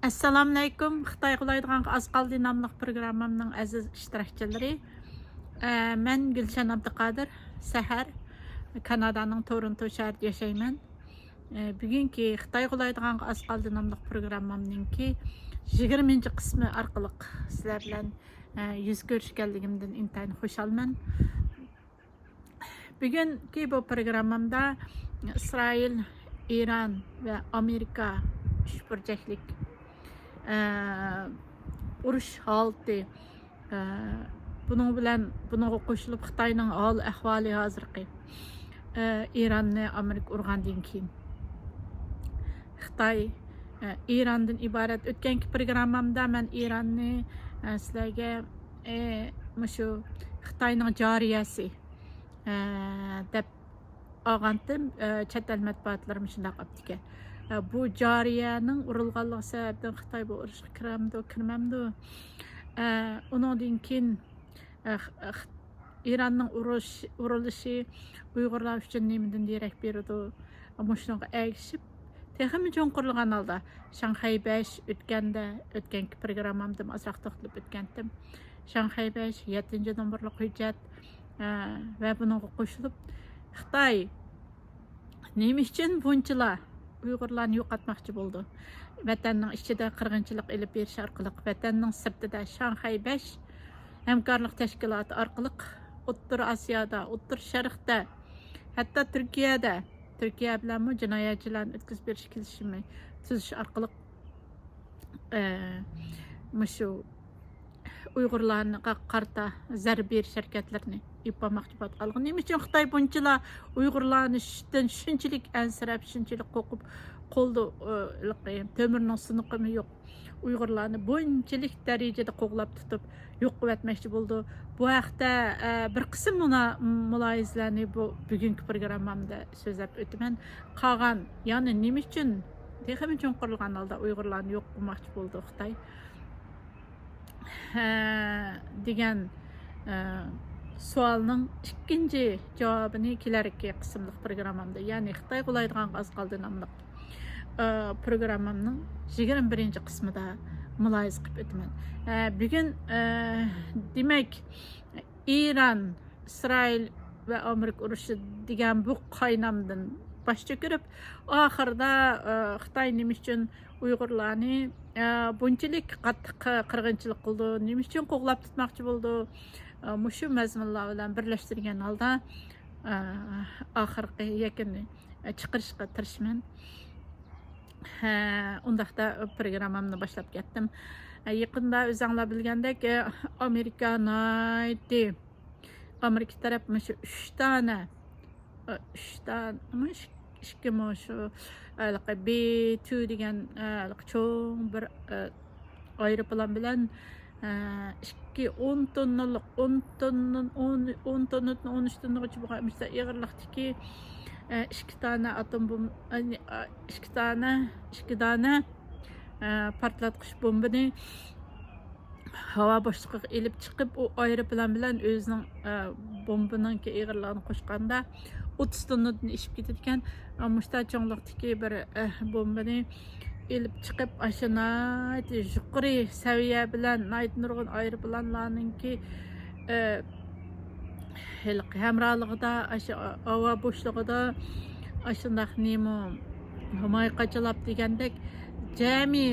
Assalamu alaykum. Xitoy qulaydigan az qaldi nomli programmamning aziz ishtirokchilari. Men Gulshan Abduqodir, Sahar, Kanadaning Toronto shahrida yashayman. Bugungi Xitoy qulaydigan az qaldi nomli programmamningki 20 qismi orqali sizlar bilan yuz ko'rishganligimdan intayin xushalman. Bugungi bu programmamda İsrail, İran va Amerika uch burchaklik urush holati buningga qo'shilib Xitoyning hol ahvoli hozirgi İranni Amerika urgandan keyin Xitoy İrandan iborat o'tgangi programmamda men İranni sizlarga shu Xitoyning jariyasi deb olgandim. Chet el matbuotlarım shunday qilibdi ekan. Bu jariyaning urilganligi sababdan Xitoy bu urushga kirmamdi. Undan keyin İranning urilishi Uyg'urlar uchun nimadan derak berdi. Ammo shunga ergishib texmi cho'nqirilgan holda Shanxay 5 o'tgangi programmamda ozroq to'xtalib o'tgandim. Shanxay 5 7 nomorli hujjat va buningga qo'shilib Xitoy nima uchun bunchalar Uyg'urlarni yo'qotmoqchi bo'ldi. Vatanning ichida qirg'inchilik ilib berish orqali vatanning sirtida Shanxay 5 hamkorlik tashkiloti orqali O'rta Osiyoda, O'rta Sharqda, hatto Turkiya bilan jinoyatchilarni o'tkazib berish kelishimi tuzish orqali shu Uyg'urlarni qarta zarba berish harakatlarini yapmoqchi bo'lgan. Nima uchun Xitoy bunchalar Uyg'urlarni shunchalik ansirab, shunchalik qo'rqib qoldi? Temirning siniqimi yo'q. Uyg'urlarni bunchalik darajada qo'g'lab tutib yo'q qilmoqchi bo'ldi. Bu haqda bir qism mulohazalarni bugungi programmamda so'zlab o'taman. Qolgan, ya'ni nima uchun texmi cho'nqirilgan holda Uyg'urlarni yo'q qilmoqchi bo'ldi Xitoy degan savolning ikkinchi javobini kelarki qismliq programmamda, ya'ni Xitoy qulaydigan az qoldi nomli programmamning 21 qismida mulohaza qilib o'taman. Bugun demak İran, İsrail va Amerika urushi degan bu qaynamdan boshqa ko'rib, oxirida Xitoy nima uchun Uyg'urlarni bunchalik qattiq qirg'inchilik qildi, nima uchun qo'g'lab tutmoqchi bo'ldi? Mushu mazmunlar bilan birlashtirgan holda oxirgi yakunni chiqarishga tirishman. Undaqda programmamni boshlab ketdim. Yaqinda o'zinglar bilgandek Amerika taraf shu 3 dona shu B2 degan cho'ng bir aeroplan bilan 10 tonnalik 10 tonnadan 13 tonnaga bo'lgan ig'irlikdagi 2 dona atom bomba 2 dona portlatqich bombani havo boshligiga elib chiqib, o aeroplan bilan o'zining bombaning ig'irligini qo'shganda 30 tonnadan ishib ketadi ekan. Mushta cho'nglikdagi bir bombani elib chiqib ashuna yuqori saviya bilan nurg'un aeroplanlarningki hamrohligida havo bo'shlig'ida ashundaq nima himoya qachalab degandek jami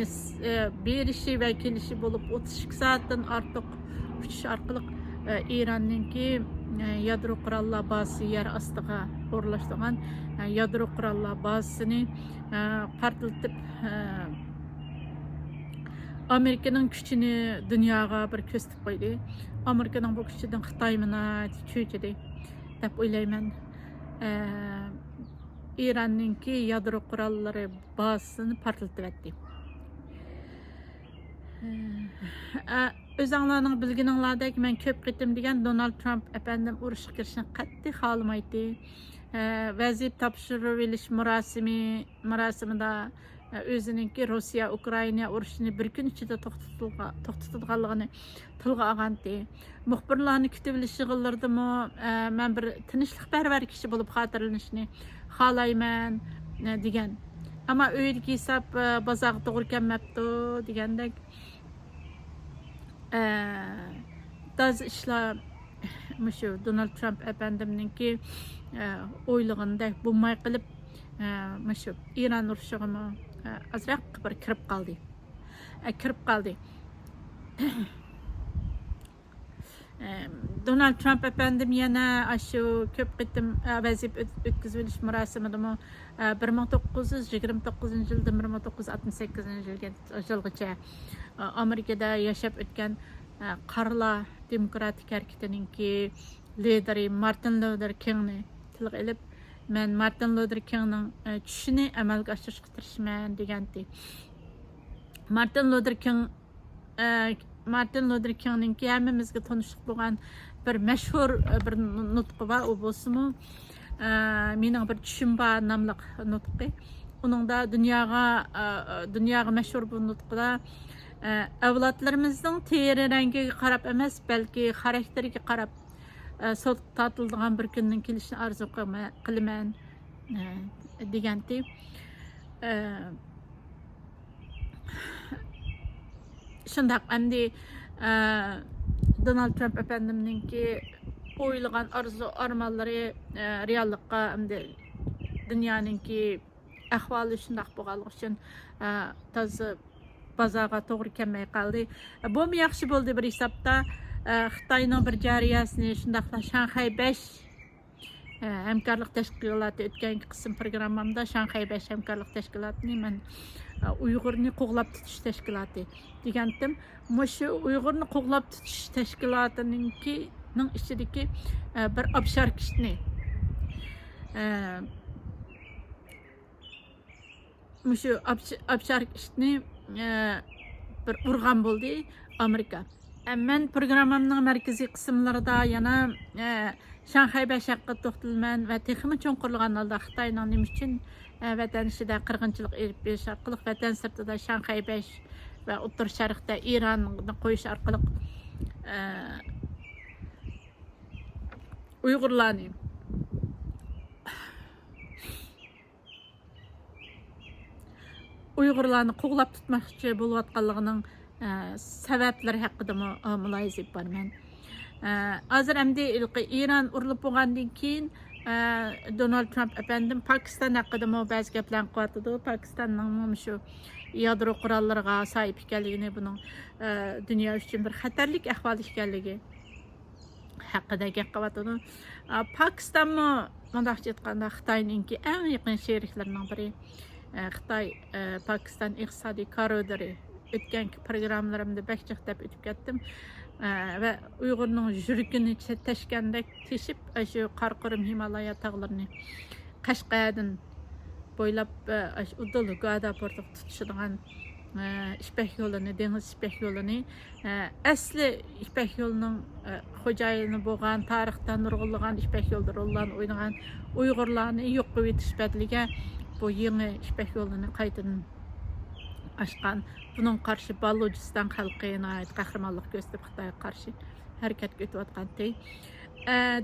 berishi va kelishi bo'lib 32 soatdan ortiq uchish orqali İranninki yadro qurollar bazasi yer ostiga o'rlashtirgan yadro qurollar bazasini portlatib Amerikaning kuchini dunyoga bir ko'rsatib qo'ydi. Amerikaning bu kuchidan Xitoy mana cho'chidi deb o'ylayman. İranninki yadro qurollari bazasini portlatib etdi. O'zinglarning bilganinglardek men ko'p qitim degan Donald Trump efendim urushga kirishni qat'iy xohlamaydi. Vaziyat topshirilish marosimida o'zininki Rossiya Ukraina urushini bir kun ichida to'xtatadiganligini tilga olgandi. Muxbirlarni kutib olish yig'inlarida men bir tinchlikparvar kishi bo'lib xotirlanishni xohlayman degan. Ama öydeki hesap bazağı doğru kelmepti degandek. Daz işler şu Donald Trump efendimninki oylığında bulmay qılıp şu İran uruşuğunu azraq bir kirip qaldı. Kirip qaldı. Donald Trump efendim yana şu köp qitim vazif ötküzülüş murasimida 1929 yılda 1968 yılgacha Amerikada yaşap ötken qarla demokratik hareketininki lideri Martin Luther King'ni tilga ilib men Martin Luther King'ning tushini amalga oshirishga tirishman degandi. Martin Luther King'ninki hammamizga tanishliq bo'lgan bir mashhur bir nutqi bor, u bo'lsa-mu mening bir tushim bor nomli nutqi. Uningda dunyoga mashhur bu nutqida avlodlarimizning teri rangiga qarab emas, balki xarakteriga qarab sot tatildigan bir kunning kelishini arzu qilaman degandi. Şundaq endi Donald Trump efendimninki oylagan arzu armanlary reallıkka endi dünyanınki ahvaly şundaq bolganlygy üçin tazy bazaga toğry kelmey qaldy. Bu mu yaxşı boldy bir hesapda Xitayning bir jariyasini şundaqla Shanghai 5 hamkorlik tashkiloti o'tgan qism programmamda Shanghai 5 hamkorlik tashkilotini men Uyg'urni qo'g'lab tutish tashkiloti degandim. Shu Uyg'urni qo'g'lab tutish tashkilotininki ichidagi bir obshar kishini shu obshar kishini bir urgan bo'ldi Amerika. Men programmamning markaziy qismlarida yana Shanghai 5 haqida to'xtalman va texnik cho'nqirlagan holda Xitoyning nima uchun vatan ichida qirg'inchilik elib berish orqali vatan sirtida Shanghai 5 va O'rta Sharqda Ironni qo'yish orqali Uyg'urlarni qo'g'lab tutmoqchi bo'layotganligining sabablari haqida mulohaza etibman. Hozir endi İran urilib bo'lgandan keyin Donald Trump efendim Pakistan haqida ba'zi gaplarni qilyotdi. Pakistanning shu yadro qurollariga sahib ekanligini, buning dunyo uchun bir xatarlik ahvol ekanligi haqida gap qilyotdi. Pakistonmi mundaqcha aytganda Xitoyninki eng yaqin sheriklarining biri. Xitoy Pakistan iqtisodiy koridori o'tgan programmalarimda bakchiq deb o'tib ketdim. Ve Uyg'urning yuragini tashgandek teshib shu Qarqorim Himalaya tog'larini Qashqadan bo'ylab Udal Gada portiga tutishadigan İpek yo'lini, dengiz İpek yo'lini asli İpek yo'lining xo'jayini bo'lgan, tarixdan nurg'unlagan İpek yo'lda rollarni o'ynagan Uyg'urlarni yo'q qilib etish badliga bu yangi İpek yo'lini qaytadan aşkan. Bunun karşı Balochistan xalqına ait qahramanlıq gösterib Xitoyga qarşı harakat etayotgandi.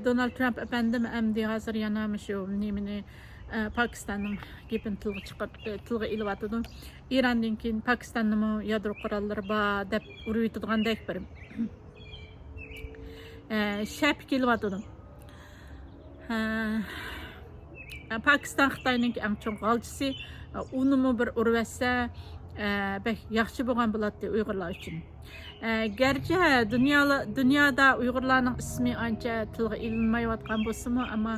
Donald Trump efendim endi hozir yana shu nimani Pakistanning gapini tilga ilyotdi. İrandan keyin Pakistanning yadro qurollari bor deb urib yetadigandak bir shap kelyotdi. Pakistan Xitoyning eng chong g'alchisi unimi bir urvatsa bek yaxshi bo'lgan bo'ladi Uyg'urlar uchun. Gerçi dünyada Uyg'urlarning ismi ancha tilga ilinmayotgan bo'lsa-mu, ammo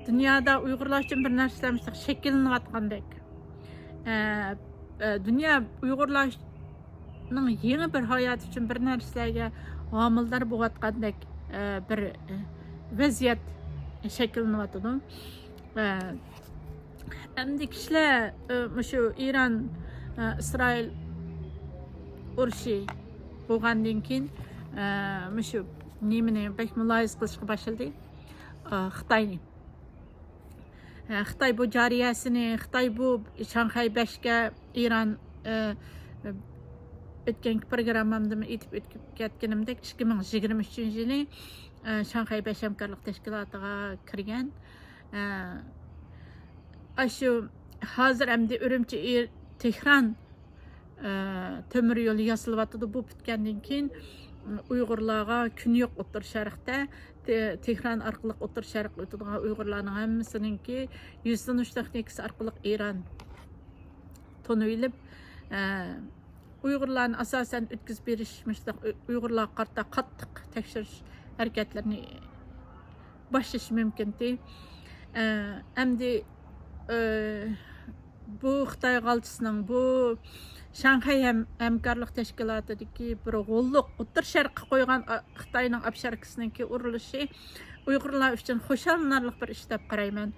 dünyada Uyg'urlar uchun bir narsalar shakllanayotgandek. Dünya Uyg'urlarning yangi bir hayot uchun bir narsalarga homildor bo'layotgandek bir vaziyat shakllanayotdi. Endi kishilar shu İran İsrail urushi bo'lgandan keyin shu nimani bek muloyiz qilishga boshladi Xitoyni. Xitoy bu jariyasini, Xitoy bu Shanghai 5ga İran o'tgan programmamda aytib ketganimdek 2023-yili Shanghai 5 hamkorlik tashkilotiga kirgan. Shu hozir hamda Urumchi Tehran temir yo'li yasalyapti. Bu bitgandan keyin Uyg'urlarga kun yo'q O'rta Sharqda Tehran orqali O'rta Sharqqa o'tadigan Uyg'urlarning hammasininki yuzlanish texnikasi orqali Iran tonuyilib Uyg'urlarni asosan o'tkazib berishmişlar. Uyg'urlar qarta qattiq tekshirish harakatlarini boshlash mumkin. Endi bu Xitoy g'alchisining bu Shanxay hamkorlik tashkilotidagi bir g'olliq O'rta Sharqqa qo'ygan Xitoyning absharkisininki urilishi Uyg'urlar uchun xo'shallanarli bir ish deb qarayman.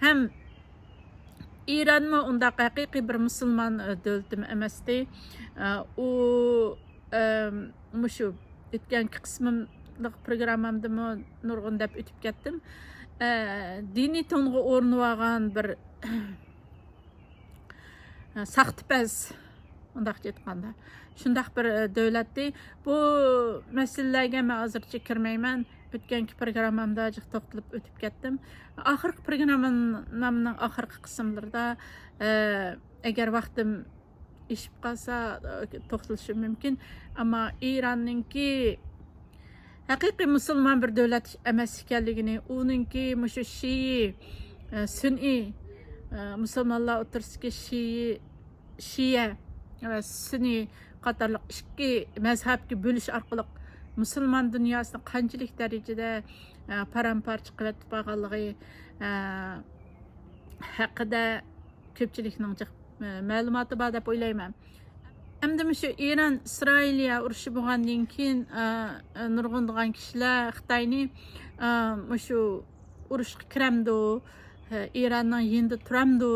Ham İranmı unda haqiqiy bir musulmon davlatimi emasdi. U mushu o'tgan qismimlik programmamda nurg'un deb o'tib ketdim. Diniy tonga o'rnib olgan bir saxtipaz undaq aytganda shundaq bir davlatdi. Bu masalalarga men hozircha kirmayman. O'tganki programmamda jiq to'xtalib o'tib ketdim. Oxirgi programmamning oxirgi qismlarida agar vaqtim ishib qolsa to'xtalishim mumkin. Ammo Iranninki haqiqiy musulmon bir davlat emas ekanligini, uninki mushu Shiy sun'iy musulmonlar o'rtasidagi Shiya va sun'iy qatorliq ikki mazhabga bo'lish orqali musulmon dunyosini qanchalik darajada paramparcha qilib qolganligi haqida ko'pchilikning ma'lumoti bor deb o'ylayman. Hamda shu Iran Isroiliya urushi bo'lgandan keyin nurg'unlagan kishilar Xitoyni shu urushga kiramdi, Iranning yindi turamdi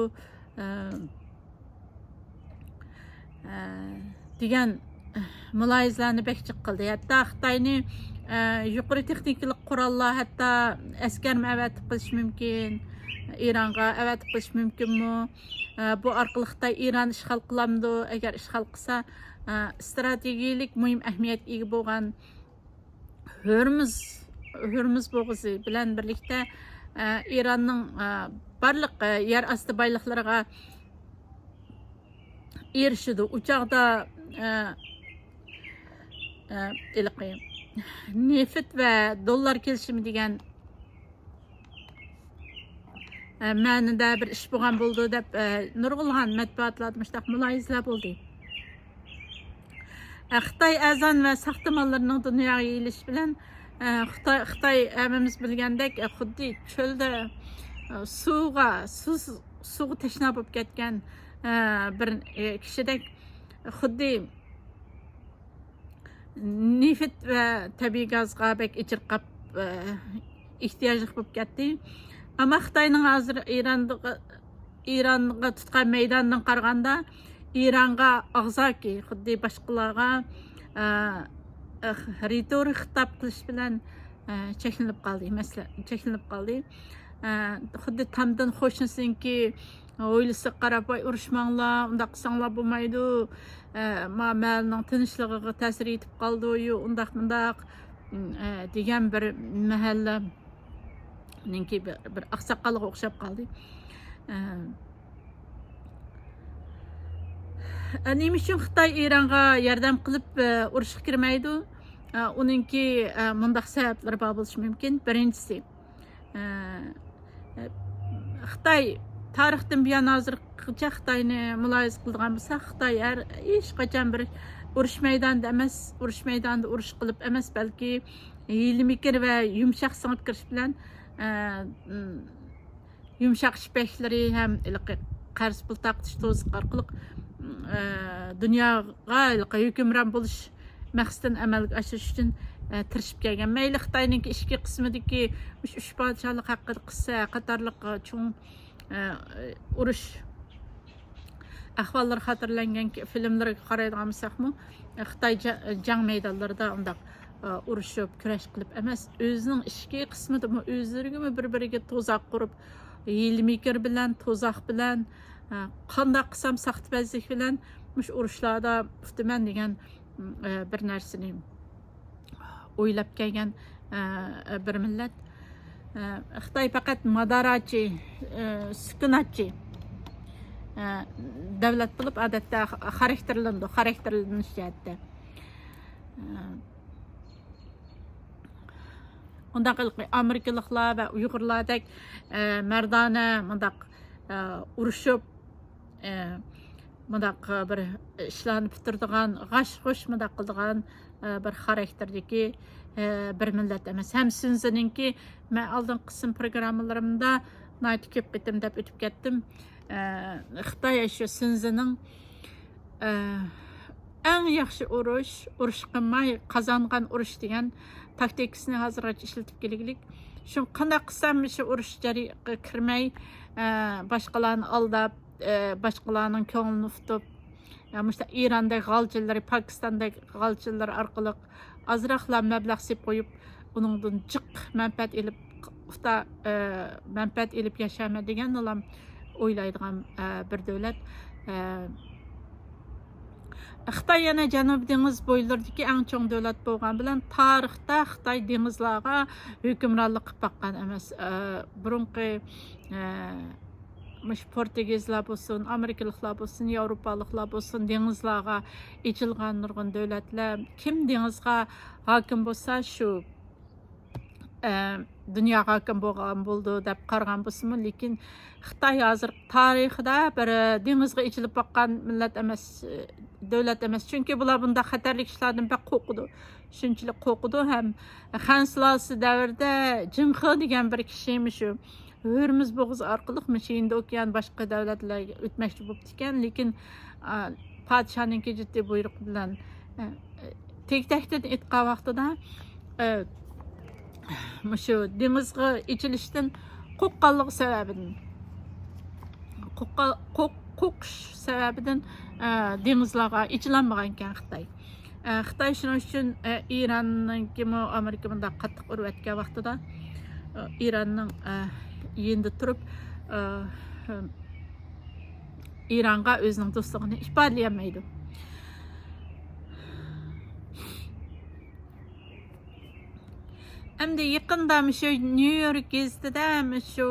degan muloyizalarni bekchiq qildi. Hatto Xitoyni yuqori texnikalik qurollar, hatto askarni avatib qilish mumkin, Ironga avatib qilish mumkinmi? Bu orqali Xitoy Iran ishg'ol qilamdi. Agar ishg'ol qilsa, strategiyalik muhim ahamiyatga ega bo'lgan Hurmuz bo'g'izi bilan birlikda Iranning barliq yer osti boyliqlariga erishdi. U chaqda neft va dollar kelishimi degan ma'noda bir ish bo'lgan bo'ldi deb nurg'ulg'an matbuotlarda mushtaq muloyizalar bo'ldi. Xitoy azon va saxta mollarining dunyoga yeyilishi bilan Xitoy hammamiz bilgandek xuddi cho'lda suvga tashna bo'lib ketgan bir kishidek xuddi neft va tabiiy gazga bek ijirqab ehtiyojli bo'lib ketdi. Ammo Xitoyning hozir Ironga tutgan maydondan qaraganda Ironga og'zaki xuddi boshqalarga ritorik xitob qilish bilan cheklanib qoldi. Xuddi tamdan xo'shinsinki o'ylasa qarab urushmanglar, undaq qilsanglar bo'lmaydi. Ma'lning tinchligiga ta'sir etib qoldi, undaq degan bir mahalla ninki bir oqsoqolga o'xshab qoldi. Nima uchun Xitoy Ironga yordam qilib urushga kirmaydi? Uninki mundaq sabablari bor bo'lishi mumkin. Birinchisi, Xitoy tarixdan buyon hozirgacha Xitoyni muloyiza qilgan bo'lsa, Xitoy hech qachon bir urush maydonida emas, urush qilib emas, balki hiyla-mikr va yumshoq singib kirish bilan yumshoq shipaklari ham qarz pul taqtish to'siq orqali dunyoga hukmron bo'lish maqsadini amalga oshirish uchun tirishib kelgan. Mayli Xitoyning ichki qismidagi uch podshohlik haqida qissa qatorliq cho'ng urush ahvollari xotirlangan filmlarga qaraydigan bo'lsakmi, Xitoy jang maydonlarida undaq urushib, kurash qilib emas, o'zining ichki qismida o'zlariga bir-biriga to'zoq qurib, hiyla-mikr bilan, to'zoq bilan, qanday qilsam saxtibazlik bilan mush urushlarda uftiman degan bir narsani o'ylab kelgan bir millat. Xitoy faqat madarachi, sukunatchi davlat bo'lib odatda xarakterlanish jihatda. Undaq Amerikalıqlar və Uyğurlardək mərdanə mındaq uruşub mındaq bir işlarni bitirdigan, g'ash-g'ush mındaq qildigan bir xarakterdagi bir millat emas. Ham Sinzininki men oldingi qism programmalarimda nayt ko'p bitim deb o'tib ketdim. Xitoy shu Sinzining eng yaxshi urush qilmay qozongan urush degan taktikasini hozirgacha ishlatib kelaylik. Shu qanday qilsam shu urush jariga kirmay, boshqalarni aldab, boshqalarning ko'nglini tutib, mushta İranda g'alchilari, Pokistonda g'alchilar orqali azroqlar mablag' sep qo'yib, uningdan jiq manfaat olib, manfaat olib yashama degan ular o'ylaydigan bir davlat. Xitoy yana Janubiy dengiz bo'ylaridagi eng chong davlat bo'lgan bilan tarixda Xitoy dengizlarga hukmronlik qilib boqqan emas. Burunqi Portugizlar bo'lsin, Amerikaliklar bo'lsin, Yevropaliklar bo'lsin, dengizlarga ichilgan nurg'un davlatlar kim dengizga hokim bo'lsa shu dunyoga hokim bo'lgan bo'ldi deb qaragan bo'lsin, lekin Xitoy hozir tarixida bir dengizga ichilib boqqan millat emas, davlat emas. Chunki bular bunda xatarli ishlardan bak qo'rqidi. Shunchalik qo'rqidi ham Han Sulolasi davrida Jinxi degan bir kishiymi shu Hürmüz bo'g'iz orqali Hind okean boshqa davlatlarga o'tmoqchi bo'lib ekan, lekin podshoning jiddiy buyruq bilan tektakdan etgan vaqtida shu dengizga ichilishdan qo'rqqanligi sababidan qo'rqish sababidan dengizlarga ichilanmagan ekan Xitoy. Xitoy shuning uchun Iranning Amerika bunda qattiq urayotgan vaqtida Iranning endi turib İran'a o'zining do'stligini ifodalayolmaydi. Endi yaqinda shu New York gazetida shu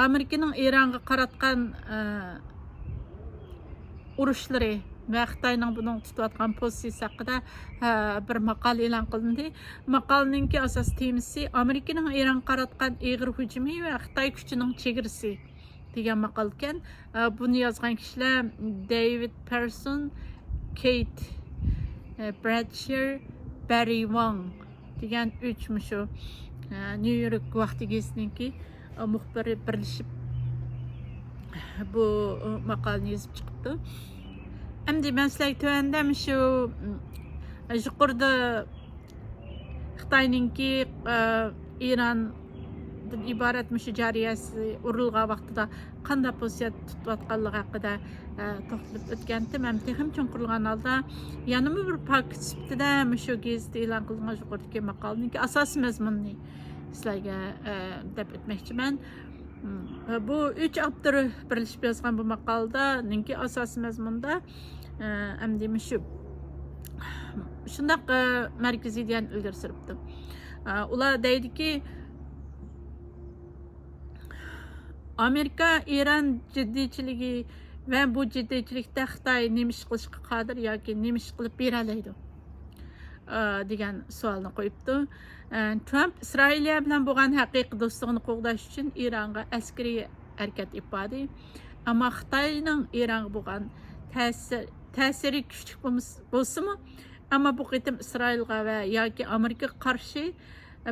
Amerikaning İran'a qaratgan urushlari ve Xitoyning bunun tutayotgan pozitsiyasi haqida bir maqol e'lon qilindi. Maqolning asos temasi Amerikaning Iranga qaratgan ig'ir hujumi va Xitoy kuchining chegarasi degan maqol ekan. Buni yozgan kishilar David Person, Kate Bradshaw, Barry Wong degan uch shu New York vaqti gazetiniki muxbiri birlashib bu maqolani yozib chiqibdi. Endi ben sizlarga tövəndəm şu yuqorida Xitoyninki İrandan iborat shu jariyasi urilgan vaqtida qanday pozitsiya tutayotganligi haqida to'xtalib o'tgandim. Ham texim chunqurlagan holda yana bir paket sifatida shu gazetda e'lon qilingan yuqoridagi maqolning asosiy mazmunini sizlarga deb o'tmoqchiman. Bu üç avtor birleşip yazgan bu maqolda ninki asosiy mazmunda endi shu shundaq markaziy degan ilgari suribdi. Ular deydiki Amerika İran jiddiychiligi va bu jiddiychilikda Xitoy nima ish qilishga qodir yoki nima ish qilib bera oladi degan savolni qo'yibdi. Trump İsrailya bilan bo'lgan haqiqiy do'stligini qo'g'dash uchun İranga askariy harakat ifoda, ammo Xitoyning İranga bo'lgan ta'siri kuchli bo'lsa-mu, ammo bu qitim İsrailga va yoki Amerikaga qarshi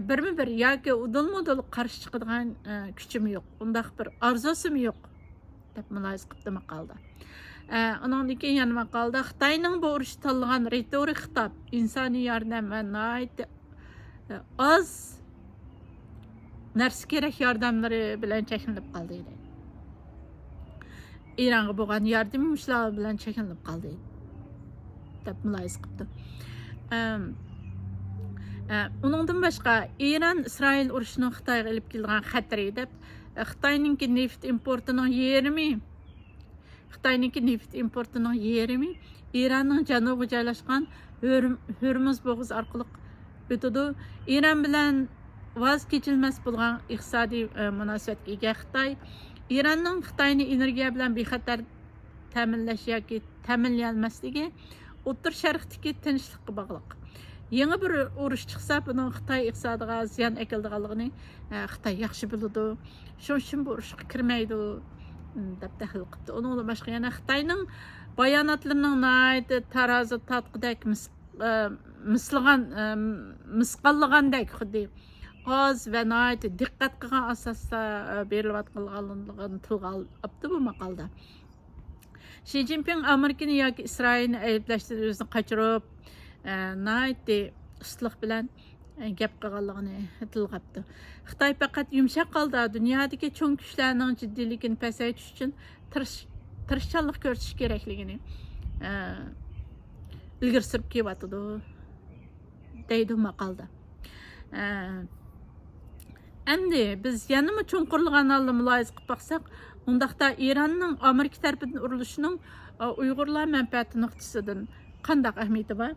birma-bir yoki udul-mudul qarshi chiqadigan kuchim yo'q, undaq bir orzusim yo'q deb mulohaza qildi maqolda. Ondan keyin yana maqolda Xitoyning bu urush tanlagan retorik xitob insoniy yordam va nihoyat az narsa kerak yordamlari bilan cheklanib qoldi. İran'a bo'lgan yardım ishlar bilan cheklanib qoldi deb mulohaza qildi. Uningdan boshqa İran İsrail urushining Xitoyga olib kelgan xatari deb Xitoyning neft importining yarmi İranning janubiga joylashgan Hürmüz bo'g'izi orqali o'tadi. İran bilan vaz kechilmas bo'lgan iqtisodiy munosabatga ega Xitoy İranning Xitoyni energiya bilan bexatar ta'minlash yoki ta'minlayolmasligi O'rta Sharqdagi tinchlikqa bog'liq. Yangi bir urush chiqsa, buning Xitoy iqtisodiga ziyon keladiganligini Xitoy yaxshi biladi. Shuning uchun bu urushga kirmaydi deb tahlil qildi. Undan boshqa yana Xitoyning bayonotlarining nihoyat tarozi tatqidek misqallagandek xuddi oz va nihoyat diqqat qilgan asosda berilayotganligini tilga olibdi bu maqolda. Xi Jinping Amerikani yoki Isroilni ayblashdan o'zini qochirib, nihoyat ustalik bilan gap qilganligini tilga olibdi. Xitoy faqat yumshoq holda dunyodagi cho'ng kuchlarning jiddiyligini pasaytirish uchun tirishchanlik ko'rsatish kerakligini ilgari surib kelyotdi deydi maqolda. Endi biz yanama cho'nqurlagan holda mulohaza qilib baqsak, undaqda Iranning Amerika tarafidan urilishining Uyg'urlar manfaati nuqtasidan qanday ahamiyati bor?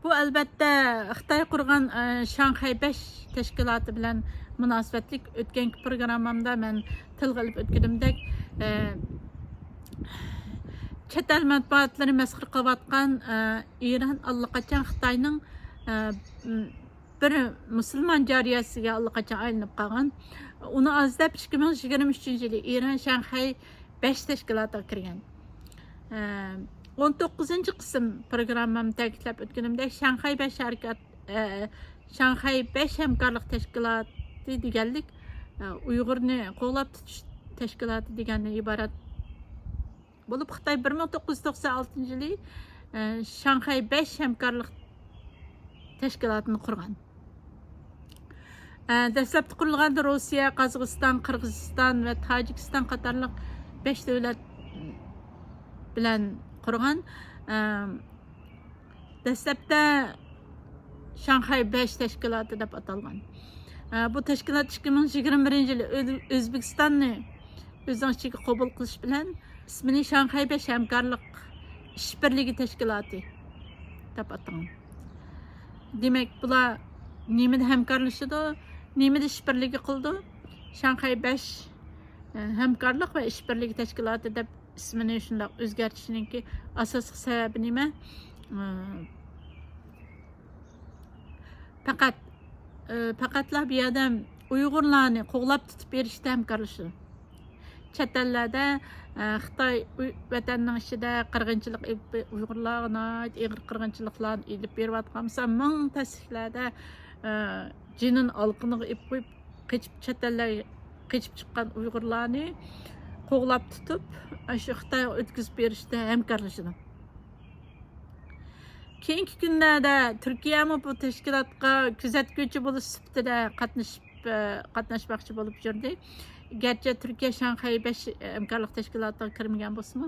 Bu albatta Xitoy qurgan Shanxay 5 tashkiloti bilan munosabatlik o'tgan programmamda men tilga olib o'tganimdek chet el matbuotlari masxir qilayotgan Iran allaqachon Xitoyning bir musulmon jariyasiga allaqachon aylanib qolgan. Uni azdab 2023-yili Iran Shanxay 5 tashkilotiga kirgan. 19-qism programmamda ta'kidlab o'tganimdek Shanxay 5 harakat Shanxay 5 hamkorlik tashkiloti deganlik Uyg'urni qo'llab tutish tashkiloti degandan iborat bo'lib, Xitoy 1996-yili Shanxay 5 hamkorlik tashkilotini qurgan. Dastlabki qurilganda Rossiya, Qozog'iston, Qirg'iziston va Tojikiston qatorliq 5 davlat bilan qurgan. Dastlabda Shanxay 5 tashkiloti deb atalgan. Bu tashkilot 2021-yili O'zbekistonni o'zining ichiga qabul qilish bilan ismini Shanxay 5 hamkorlik ishbirligi tashkiloti deb atalgan. Demak, bular nimada hamkorlashadi, nimada ishbirligi qildi? Shanxay 5 hamkorlik va ishbirligi tashkiloti deb ismini shunday o'zgartishiningki asosiy sababi nima? Faqatla bu yerda Uyg'urlarni qo'g'lab tutib berishda hamkorlashadi. Chet ellarda Xitoy vatanning ichida qirg'inchilik Uyg'urlarga og'ir qirg'inchiliklarni ilib berayotgan ming tasdiqlarda jinin olqiniga ip qo'yib chet ellarga qochib chiqqan Uyg'urlarni qo'g'lab tutib shu Xitoyga o'tkazib berishda hamkorlashadi. Keyingi kunlarda Turkiyami bu tashkilotga kuzatuvchi bo'lish sifatida qatnashmoqchi bo'lib yurdi. Gerçi Türkiye Şanghay 5 hamkorlik tashkilotiga kirmagan bo'lsa-mu,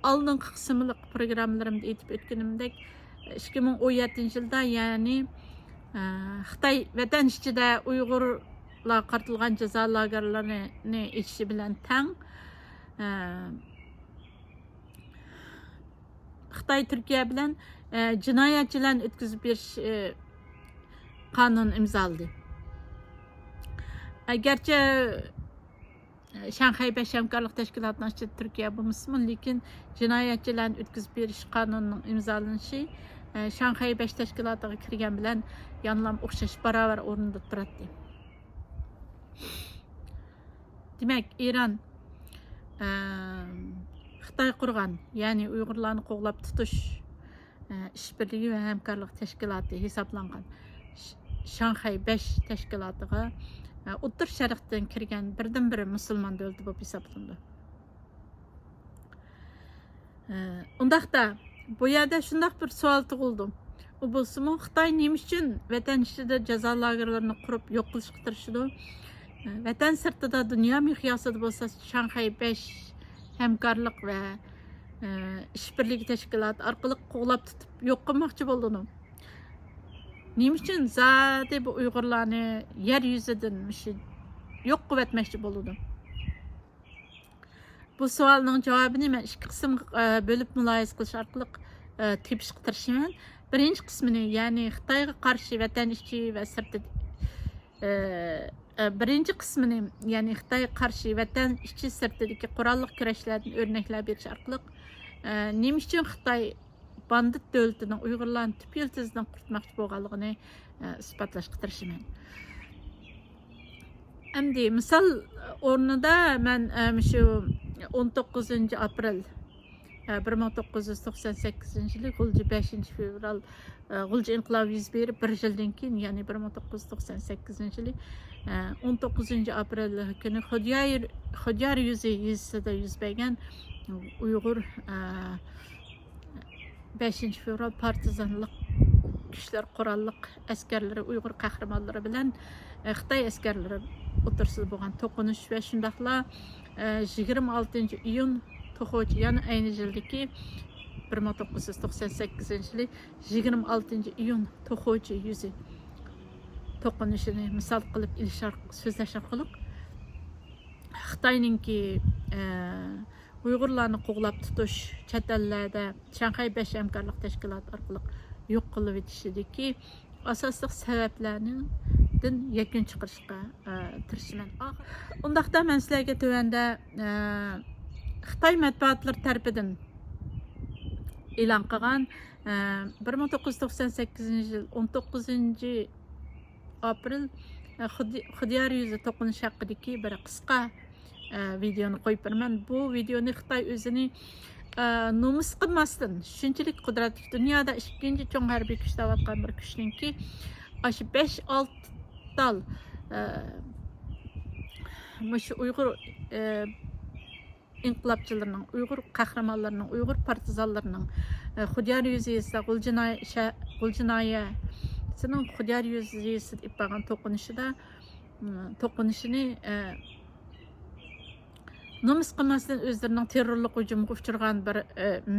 oldingi qismliq programmalarimda aytib o'tganimdek 2017-yilda, ya'ni Xitoy vatan ichida Uyg'urlar qartilgan jazo lagerlarini ichishi bilan tang Xitoy Turkiya bilan jinoyatchilarni o'tkazib berish qonun imzoladi. Gerçi Shanxay 5 hamkorlik tashkilotining ichida Turkiya bo'lmasa-mu, lekin jinoyatchilarni o'tkazib berish qonunining imzolanishi Shanxay 5 tashkilotiga kirgan bilan yanlam o'xshash barobar o'rnida turadi. Demak, Iran Xitoy qurgan, ya'ni Uyg'urlarni qo'g'lab tutish ishbirligi va hamkorlik tashkiloti hisoblangan Shanxay 5 tashkilotiga O'rta Sharqdan kirgan birdan-bir musulmon davlat bo'lib hisoblandi. Undaqda bu yerda shunday bir savol tug'ildi. U bo'lsa-mu, Xitoy nima uchun vatan ichida jazo lagerlarini qurib yo'q qilishga tirishadi? Vatan sirtida dunyo miqyosida bo'lsa Shanxay 5 hamkorlik va ishbirligi tashkiloti orqali qo'g'lab tutib yo'q qilmoqchi bo'ldi. Nima uchun zodi bu Uyg'urlarni yer yuzidan yo'q qilib etmoqchi bo'ldi? Bu savolning javobini men ikki qismga bo'lib mulohaza qilish orqali tepishga tirishaman. Birinchi qismini, ya'ni Xitoyga qarshi vatan ichi va sirti birinchi qismini, ya'ni Xitoy qarshi vatan ichi sirtidagi qurolli kurashlardan o'rnaklar berish orqali nima uchun Xitoy bandit davlatining Uyg'urlarni tub yiltizdan qurtmoqchi bo'lganligini isbotlashga tirishaman. Endi misol o'rnida men shu 19 aprel 1998 yılı Gulci 5 fevral Gulci inqilobi yuz berib 1 yildan keyin, ya'ni 1998 yılı 19 aprel kuni Xodyar yuzida yuz bergan Uyg'ur 5 fevral partizanlik kuchlar qurolliq askarlari Uyg'ur qahramonlari bilan Xitoy askarlari o'tirsiz bo'lgan to'qinish va shundaqla 26 iyun to'xovchi, ya'ni ayni yildagi 1998 yili 26 iyun to'xovchi yuzi to'qinishini misol qilib so'zlash orqali Xitoyninki Uyg'urlarni qo'g'lab tutish, chet ellarda Shanxay 5 hamkorlik tashkiloti orqali yo'q qilib etishidagi asosli sabablarning yakun chiqarishga tirishaman. Undaqda men sizlarga tuvanda Xitoy matbuotlari tarafidan e'lon qilgan 1998 yil 19 aprel Xodyar yuzi to'qinish haqidagi bir qisqa videoni qo'yib beraman. Bu videoni Xitoy o'zini nomus qilmasdan shunchalik qudratli dunyoda ikkinchi cho'ng harbiy kuch deyotgan bir kuchningki shu 5-6 dal shu Uyg'ur inqilobchilarining, Uyg'ur qahramonlarining, Uyg'ur partizanlarining Xodyar yuzida G'uljinoyasining Xodyar yuzida deb bo'lgan to'qinishini nomus qilmasdan o'zlarining terrorlik hujumiga uchragan bir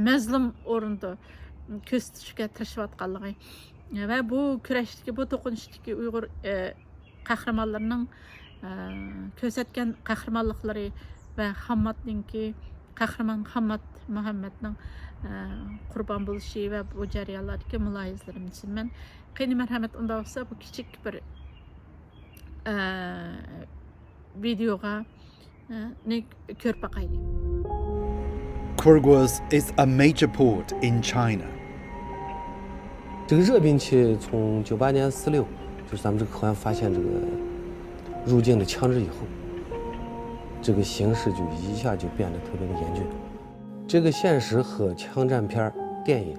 mazlum o'rinda ko'z tutishga tirishayotganligi va bu kurashdagi, bu to'qinishdagi Uyg'ur qahramonlarining ko'rsatgan qahramonliklari ve Hammadninki qahramon Hammad Muhammadning qurbon bo'lishi va bu jarayonlardagi mulohazalarim uchun men qani marhamat unda bo'lsa bu kichik bir videoga ko'rib boqaylik. Quirgwas is a major port in China. 这个热兵器从98年4.6，就是咱们这个口岸发现这个入境的枪支以后，这个形势就一下就变得特别的严峻。这个现实和枪战片电影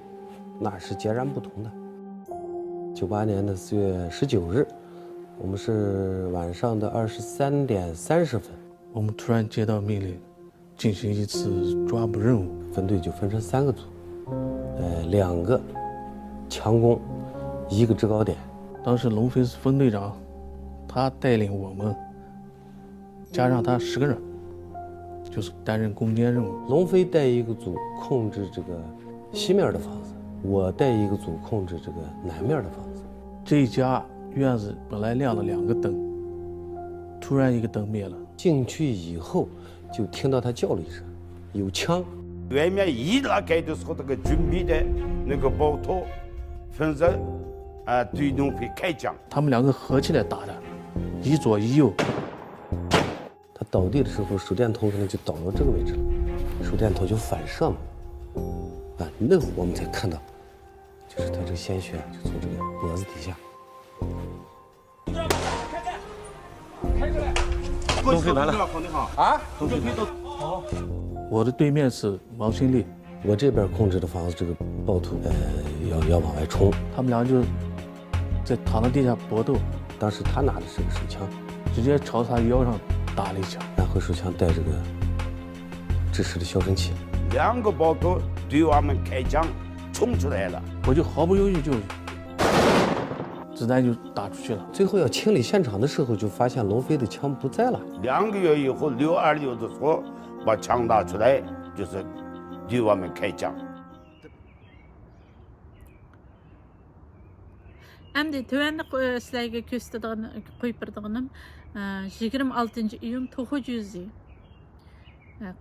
那是截然不同的。98年的4月19日，我们是晚上的23点30分，我们突然接到命令，进行一次抓捕任务。分队就分成3个组，2个强攻，1个制高点。当时龙飞是分队长，他带领我们，加上他10个人，就是担任攻坚任务。龙飞带一个组控制这个西面的房子，我带一个组控制这个南面的房子。这一家院子本来亮了2个灯，突然一个灯灭了。进去以后就听到他叫了一声，有枪。外面一拉开的时候，这个准备的那个包头，分着对龙飞开枪。他们2个合起来打的，一左一右。他倒地的时候，手电筒可能就倒到这个位置了，手电筒就反射嘛，那我们才看到，就是他这个鲜血就从这个脖子底下。龙飞来了啊！龙飞都好。我的对面是王新立，我这边控制的房子，这个暴徒要往外冲，他们俩就在躺在地下搏斗。当时他拿的是个手枪，直接朝他腰上打了一枪，然后手枪带这个制式的消声器。2个暴徒对我们开枪，冲出来了，我就毫不犹豫就子弹就打出去了。最后要清理现场的时候，就发现龙飞的枪不在了。2个月以后6.26的时候，把枪拿出来，就是对我们开枪。Endi tövende sizlarga qo'yib berdiganim 26 iyun To'xo'juzi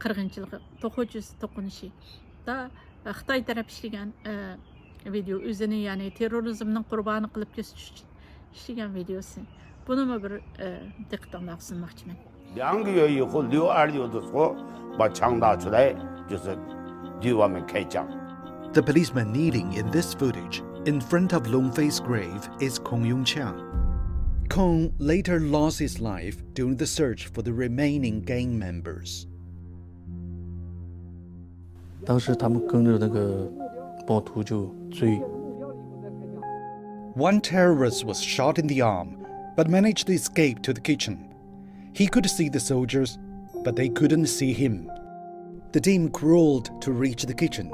qirg'inchiligi, To'xo'juzi to'qinishi da Xitoy taraf ishlagan video o'zini, ya'ni terrorizmning qurboni qilib ko'rsatish uchun ishlagan videosi. Bunu mu bir dikkatini sunmakçıyım. 2个月以后，626的时候把枪拿出来，就是对我们开枪。 The policeman kneeling in this footage in front of Long Fei's grave is Kong Yongqiang. Kong later lost his life during the search for the remaining gang members. 当时他们跟着那个暴徒就追， One terrorist was shot in the arm, but managed to escape to the kitchen. He could see the soldiers, but they couldn't see him. The team crawled to reach the kitchen.